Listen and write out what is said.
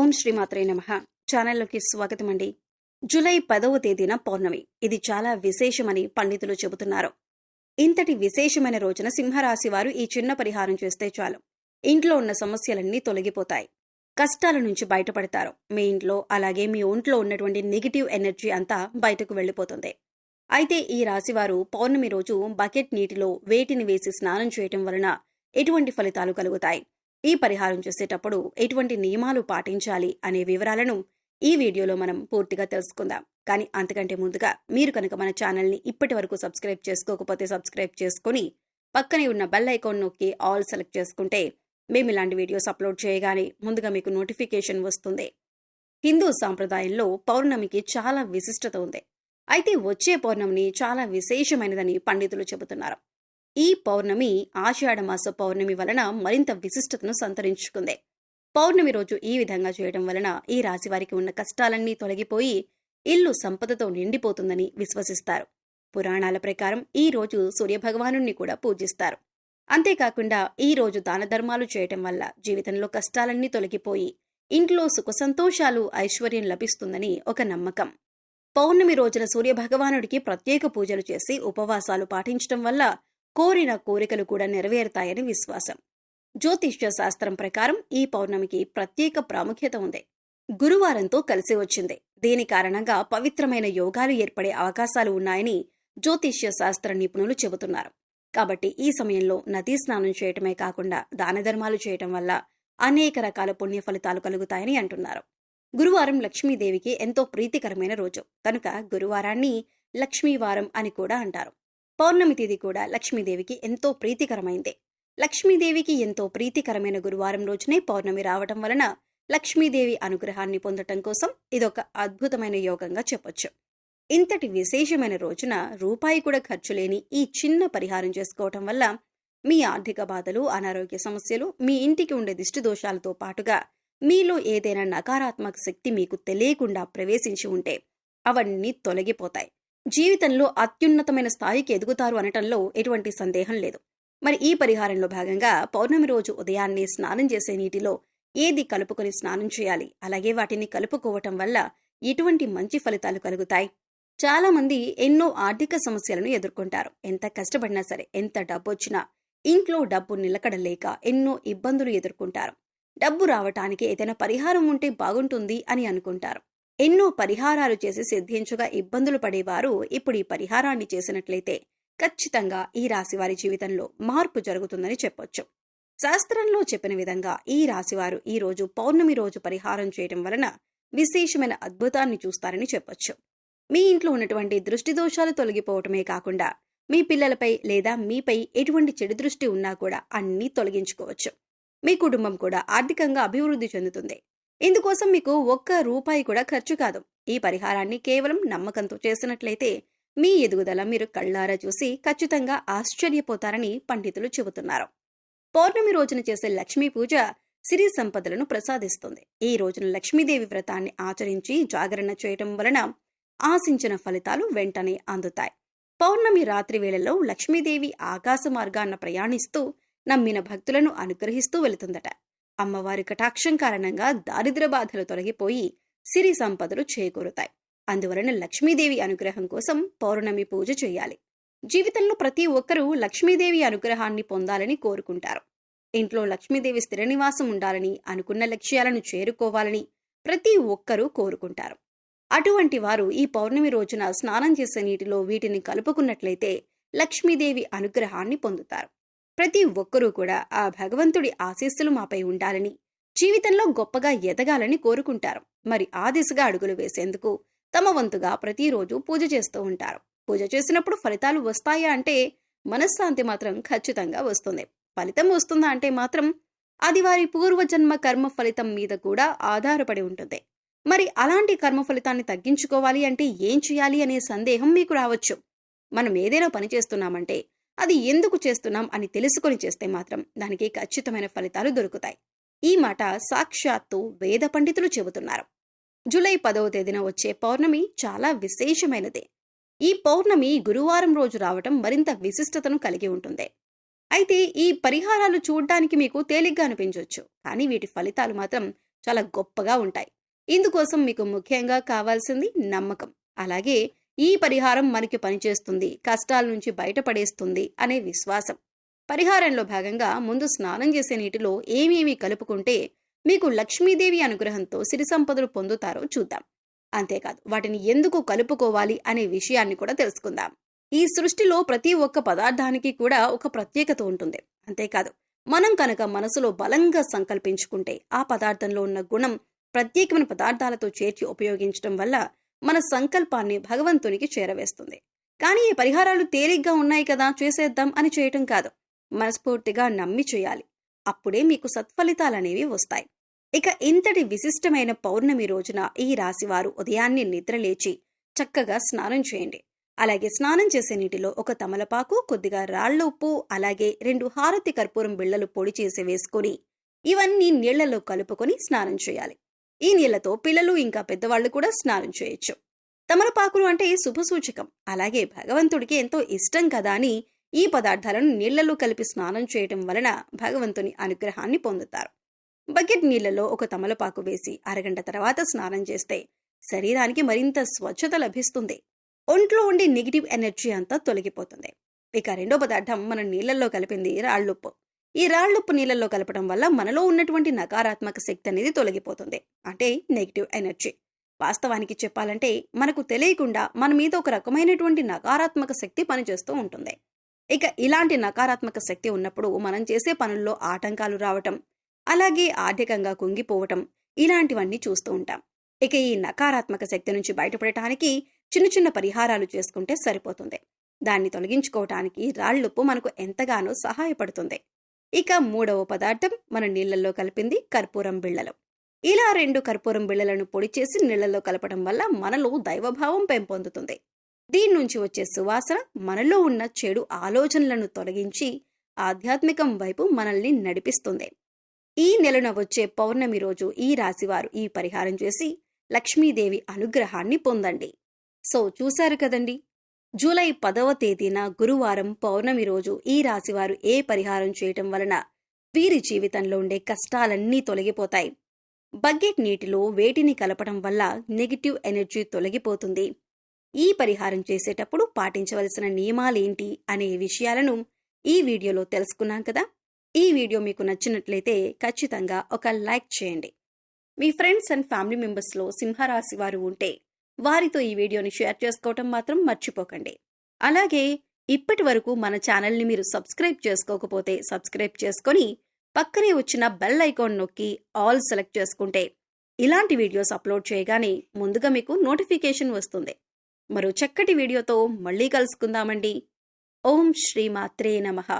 ఓం శ్రీమాత్రే నమః. ఛానల్లోకి స్వాగతం అండి. జూలై 10వ తేదీన పౌర్ణమి. ఇది చాలా విశేషమని పండితులు చెబుతున్నారు. ఇంతటి విశేషమైన రోజున సింహరాశి వారు ఈ చిన్న పరిహారం చేస్తే చాలు. ఇంట్లో ఉన్న సమస్యలన్నీ తొలగిపోతాయి. కష్టాల నుంచి బయటపడతారు. మీ ఇంట్లో అలాగే మీ ఒంట్లో ఉన్నటువంటి నెగిటివ్ ఎనర్జీ అంతా బయటకు వెళ్లిపోతుంది. అయితే ఈ రాశివారు పౌర్ణమి రోజు బకెట్ నీటిలో వేటిని వేసి స్నానం చేయటం వలన ఎటువంటి ఫలితాలు కలుగుతాయి, ఈ పరిహారం చేసేటప్పుడు ఎటువంటి నియమాలు పాటించాలి అనే వివరాలను ఈ వీడియోలో మనం పూర్తిగా తెలుసుకుందాం. కానీ అంతకంటే ముందుగా మీరు కనుక మన ఛానల్ని ఇప్పటి వరకు సబ్స్క్రైబ్ చేసుకోకపోతే సబ్స్క్రైబ్ చేసుకుని పక్కనే ఉన్న బెల్ ఐకాన్ నొక్కి ఆల్ సెలెక్ట్ చేసుకుంటే మేము ఇలాంటి వీడియోస్ అప్లోడ్ చేయగానే ముందుగా మీకు నోటిఫికేషన్ వస్తుంది. హిందూ సాంప్రదాయంలో పౌర్ణమికి చాలా విశిష్టత ఉంది. అయితే వచ్చే పౌర్ణమిని చాలా విశేషమైనదని పండితులు చెబుతున్నారు. ఈ పౌర్ణమి ఆషాఢమాస పౌర్ణమి వలన మరింత విశిష్టతను సంతరించుకుంది. పౌర్ణమి రోజు ఈ విధంగా చేయడం వలన ఈ రాశి వారికి ఉన్న కష్టాలన్నీ తొలగిపోయి ఇల్లు సంపదతో నిండిపోతుందని విశ్వసిస్తారు. పురాణాల ప్రకారం ఈ రోజు సూర్యభగవానుణ్ణి కూడా పూజిస్తారు. అంతేకాకుండా ఈ రోజు దాన ధర్మాలు చేయటం వల్ల జీవితంలో కష్టాలన్నీ తొలగిపోయి ఇంట్లో సుఖ సంతోషాలు ఐశ్వర్యం లభిస్తుందని ఒక నమ్మకం. పౌర్ణమి రోజున సూర్యభగవానుడికి ప్రత్యేక పూజలు చేసి ఉపవాసాలు పాటించడం వల్ల కోరిన కోరికలు కూడా నెరవేరుతాయని విశ్వాసం. జ్యోతిష్య శాస్త్రం ప్రకారం ఈ పౌర్ణమికి ప్రత్యేక ప్రాముఖ్యత ఉంది. గురువారంతో కలిసి వచ్చింది. దీని కారణంగా పవిత్రమైన యోగాలు ఏర్పడే అవకాశాలు ఉన్నాయని జ్యోతిష్య శాస్త్ర నిపుణులు చెబుతున్నారు. కాబట్టి ఈ సమయంలో నదీ స్నానం చేయటమే కాకుండా దాన ధర్మాలు చేయటం వల్ల అనేక రకాల పుణ్య ఫలితాలు కలుగుతాయని అంటున్నారు. గురువారం లక్ష్మీదేవికి ఎంతో ప్రీతికరమైన రోజు కనుక గురువారాన్ని లక్ష్మీవారం అని కూడా అంటారు. పౌర్ణమి తిథి కూడా లక్ష్మీదేవికి ఎంతో ప్రీతికరమైంది. లక్ష్మీదేవికి ఎంతో ప్రీతికరమైన గురువారం రోజునే పౌర్ణమి రావటం వలన లక్ష్మీదేవి అనుగ్రహాన్ని పొందటం కోసం ఇదొక అద్భుతమైన యోగంగా చెప్పొచ్చు. ఇంతటి విశేషమైన రోజున రూపాయి కూడా ఖర్చు లేని ఈ చిన్న పరిహారం చేసుకోవటం వల్ల మీ ఆర్థిక బాధలు, అనారోగ్య సమస్యలు, మీ ఇంటికి ఉండే దిష్టి దోషాలతో పాటుగా మీలో ఏదైనా నకారాత్మక శక్తి మీకు తెలియకుండా ప్రవేశించి ఉంటే అవన్నీ తొలగిపోతాయి. జీవితంలో అత్యున్నతమైన స్థాయికి ఎదుగుతారు అనటంలో ఎటువంటి సందేహం లేదు. మరి ఈ పరిహారంలో భాగంగా పౌర్ణమి రోజు ఉదయాన్నే స్నానం చేసే నీటిలో ఏది కలుపుకొని స్నానం చేయాలి, అలాగే వాటిని కలుపుకోవటం వల్ల ఎటువంటి మంచి ఫలితాలు కలుగుతాయి. చాలా మంది ఎన్నో ఆర్థిక సమస్యలను ఎదుర్కొంటారు. ఎంత కష్టపడినా సరే, ఎంత డబ్బు వచ్చినా ఇంట్లో డబ్బు నిలకడలేక ఎన్నో ఇబ్బందులు ఎదుర్కొంటారు. డబ్బు రావటానికి ఏదైనా పరిహారం ఉంటే బాగుంటుంది అని అనుకుంటారు. ఎన్నో పరిహారాలు చేసి సిద్ధించగా ఇబ్బందులు పడేవారు ఇప్పుడు ఈ పరిహారాన్ని చేసినట్లయితే ఖచ్చితంగా ఈ రాశివారి జీవితంలో మార్పు జరుగుతుందని చెప్పొచ్చు. శాస్త్రంలో చెప్పిన విధంగా ఈ రాశివారు ఈ రోజు పౌర్ణమి రోజు పరిహారం చేయడం వలన విశేషమైన అద్భుతాన్ని చూస్తారని చెప్పొచ్చు. మీ ఇంట్లో ఉన్నటువంటి దృష్టి దోషాలు తొలగిపోవటమే కాకుండా మీ పిల్లలపై లేదా మీపై ఎటువంటి చెడు దృష్టి ఉన్నా కూడా అన్నీ తొలగించుకోవచ్చు. మీ కుటుంబం కూడా ఆర్థికంగా అభివృద్ధి చెందుతుంది. ఇందుకోసం మీకు ఒక్క రూపాయి కూడా ఖర్చు కాదు. ఈ పరిహారాన్ని కేవలం నమ్మకంతో చేసినట్లయితే మీ ఎదుగుదల మీరు కళ్ళారా చూసి ఖచ్చితంగా ఆశ్చర్యపోతారని పండితులు చెబుతున్నారు. పౌర్ణమి రోజున చేసే లక్ష్మీ పూజ సిరి సంపదలను ప్రసాదిస్తుంది. ఈ రోజున లక్ష్మీదేవి వ్రతాన్ని ఆచరించి జాగరణ చేయటం వలన ఆశించిన ఫలితాలు వెంటనే అందుతాయి. పౌర్ణమి రాత్రి వేళల్లో లక్ష్మీదేవి ఆకాశ మార్గాన ప్రయాణిస్తూ నమ్మిన భక్తులను అనుగ్రహిస్తూ వెళుతుందట. అమ్మవారి కటాక్షం కారణంగా దారిద్ర్య బాధలు తొలగిపోయి సిరి సంపదలు చేకూరుతాయి. అందువలన లక్ష్మీదేవి అనుగ్రహం కోసం పౌర్ణమి పూజ చేయాలి. జీవితంలో ప్రతి ఒక్కరూ లక్ష్మీదేవి అనుగ్రహాన్ని పొందాలని కోరుకుంటారు. ఇంట్లో లక్ష్మీదేవి స్థిర నివాసం ఉండాలని, అనుకున్న లక్ష్యాలను చేరుకోవాలని ప్రతి ఒక్కరూ కోరుకుంటారు. అటువంటి వారు ఈ పౌర్ణమి రోజున స్నానం చేసే నీటిలో వీటిని కలుపుకున్నట్లయితే లక్ష్మీదేవి అనుగ్రహాన్ని పొందుతారు. ప్రతి ఒక్కరూ కూడా ఆ భగవంతుడి ఆశీస్సులు మాపై ఉండాలని, జీవితంలో గొప్పగా ఎదగాలని కోరుకుంటారు. మరి ఆ దిశగా అడుగులు వేసేందుకు తమ వంతుగా ప్రతిరోజు పూజ చేస్తూ ఉంటారు. పూజ చేసినప్పుడు ఫలితాలు వస్తాయా అంటే మనశ్శాంతి మాత్రం ఖచ్చితంగా వస్తుంది. ఫలితం వస్తుందా అంటే మాత్రం అది వారి పూర్వజన్మ కర్మ ఫలితం మీద కూడా ఆధారపడి ఉంటుంది. మరి అలాంటి కర్మ ఫలితాన్ని తగ్గించుకోవాలి అంటే ఏం చేయాలి అనే సందేహం మీకు రావచ్చు. మనం ఏదైనా పని చేస్తున్నామంటే అది ఎందుకు చేస్తున్నాం అని తెలుసుకొని చేస్తే మాత్రం దానికి ఖచ్చితమైన ఫలితాలు దొరుకుతాయి. ఈ మాట సాక్షాత్తు వేద పండితులు చెబుతున్నారు. జూలై 10వ తేదీన వచ్చే పౌర్ణమి చాలా విశేషమైనది. ఈ పౌర్ణమి గురువారం రోజు రావటం మరింత విశిష్టతను కలిగి ఉంటుంది. అయితే ఈ పరిహారాలు చూడ్డానికి మీకు తేలిగ్గా అనిపించవచ్చు, కానీ వీటి ఫలితాలు మాత్రం చాలా గొప్పగా ఉంటాయి. ఇందుకోసం మీకు ముఖ్యంగా కావాల్సింది నమ్మకం. అలాగే ఈ పరిహారం మనకి పనిచేస్తుంది, కష్టాల నుంచి బయటపడేస్తుంది అనే విశ్వాసం. పరిహారంలో భాగంగా ముందు స్నానం చేసే నీటిలో ఏమేమి కలుపుకుంటే మీకు లక్ష్మీదేవి అనుగ్రహంతో సిరి సంపదలు పొందుతారో చూద్దాం. అంతేకాదు వాటిని ఎందుకు కలుపుకోవాలి అనే విషయాన్ని కూడా తెలుసుకుందాం. ఈ సృష్టిలో ప్రతి ఒక్క పదార్థానికి కూడా ఒక ప్రత్యేకత ఉంటుంది. అంతేకాదు మనం కనుక మనసులో బలంగా సంకల్పించుకుంటే ఆ పదార్థంలో ఉన్న గుణం ప్రత్యేకమైన పదార్థాలతో చేర్చి ఉపయోగించడం వల్ల మన సంకల్పాన్ని భగవంతునికి చేరవేస్తుంది. కానీ ఈ పరిహారాలు తేలిగ్గా ఉన్నాయి కదా చేసేద్దాం అని చేయటం కాదు, మనస్ఫూర్తిగా నమ్మి చేయాలి. అప్పుడే మీకు సత్ఫలితాలనేవి వస్తాయి. ఇక ఇంతటి విశిష్టమైన పౌర్ణమి రోజున ఈ రాశివారు ఉదయాన్నే నిద్రలేచి చక్కగా స్నానం చేయండి. అలాగే స్నానం చేసే నీటిలో ఒక తమలపాకు, కొద్దిగా రాళ్ల ఉప్పు, అలాగే 2 హారతి కర్పూరం బిళ్లలు పొడి చేసి వేసుకొని ఇవన్నీ నీళ్లలో కలుపుకొని స్నానం చేయాలి. ఈ నీళ్లతో పిల్లలు ఇంకా పెద్దవాళ్లు కూడా స్నానం చేయొచ్చు. తమలపాకులు అంటే శుభసూచకం, అలాగే భగవంతుడికి ఎంతో ఇష్టం కదా అని ఈ పదార్థాలను నీళ్లలో కలిపి స్నానం చేయటం వలన భగవంతుని అనుగ్రహాన్ని పొందుతారు. బకెట్ నీళ్లలో ఒక తమలపాకు వేసి అరగంట తర్వాత స్నానం చేస్తే శరీరానికి మరింత స్వచ్ఛత లభిస్తుంది. ఒంట్లో ఉండే నెగిటివ్ ఎనర్జీ అంతా తొలగిపోతుంది. ఇక రెండో పదార్థం మనం నీళ్లలో కలిపింది రాళ్లుప్పు. ఈ రాళ్లుప్పు నీళ్లలో కలపడం వల్ల మనలో ఉన్నటువంటి నకారాత్మక శక్తి అనేది తొలగిపోతుంది, అంటే నెగిటివ్ ఎనర్జీ. వాస్తవానికి చెప్పాలంటే మనకు తెలియకుండా మన మీద ఒక రకమైనటువంటి నకారాత్మక శక్తి పనిచేస్తూ ఉంటుంది. ఇక ఇలాంటి నకారాత్మక శక్తి ఉన్నప్పుడు మనం చేసే పనుల్లో ఆటంకాలు రావటం, అలాగే ఆర్థికంగా కుంగిపోవటం, ఇలాంటివన్నీ చూస్తూ ఉంటాం. ఇక ఈ నకారాత్మక శక్తి నుంచి బయటపడటానికి చిన్న చిన్న పరిహారాలు చేసుకుంటే సరిపోతుంది. దాన్ని తొలగించుకోవటానికి రాళ్లుప్పు మనకు ఎంతగానో సహాయపడుతుంది. ఇక మూడవ పదార్థం మనం నీళ్లలో కలిపింది కర్పూరం బిళ్లలు. ఇలా 2 కర్పూరం బిళ్లలను పొడి చేసి నీళ్లలో కలపడం వల్ల మనలో దైవభావం పెంపొందుతుంది. దీని నుంచి వచ్చే సువాసన మనలో ఉన్న చెడు ఆలోచనలను తొలగించి ఆధ్యాత్మికం వైపు మనల్ని నడిపిస్తుంది. ఈ నెలన వచ్చే పౌర్ణమి రోజు ఈ రాశివారు ఈ పరిహారం చేసి లక్ష్మీదేవి అనుగ్రహాన్ని పొందండి. సో చూశారు కదండి, జూలై 10వ తేదీన గురువారం పౌర్ణమి రోజు ఈ రాశివారు ఏ పరిహారం చేయటం వలన వీరి జీవితంలో ఉండే కష్టాలన్నీ తొలగిపోతాయి. బకెట్ నీటిలో వేటిని కలపడం వల్ల నెగిటివ్ ఎనర్జీ తొలగిపోతుంది, ఈ పరిహారం చేసేటప్పుడు పాటించవలసిన నియమాలేంటి అనే విషయాలను ఈ వీడియోలో తెలుసుకున్నాం కదా. ఈ వీడియో మీకు నచ్చినట్లయితే ఖచ్చితంగా ఒక లైక్ చేయండి. మీ ఫ్రెండ్స్ అండ్ ఫ్యామిలీ మెంబర్స్లో సింహరాశి వారు ఉంటే వారితో ఈ వీడియోని షేర్ చేసుకోవటం మాత్రం మర్చిపోకండి. అలాగే ఇప్పటి వరకు మన ఛానల్ని మీరు సబ్స్క్రైబ్ చేసుకోకపోతే సబ్స్క్రైబ్ చేసుకొని పక్కనే వచ్చిన బెల్ ఐకాన్ నొక్కి ఆల్ సెలెక్ట్ చేసుకుంటే ఇలాంటి వీడియోస్ అప్లోడ్ చేయగానే ముందుగా మీకు నోటిఫికేషన్ వస్తుంది. మరో చక్కటి వీడియోతో మళ్ళీ కలుసుకుందామండి. ఓం శ్రీమాత్రే నమః.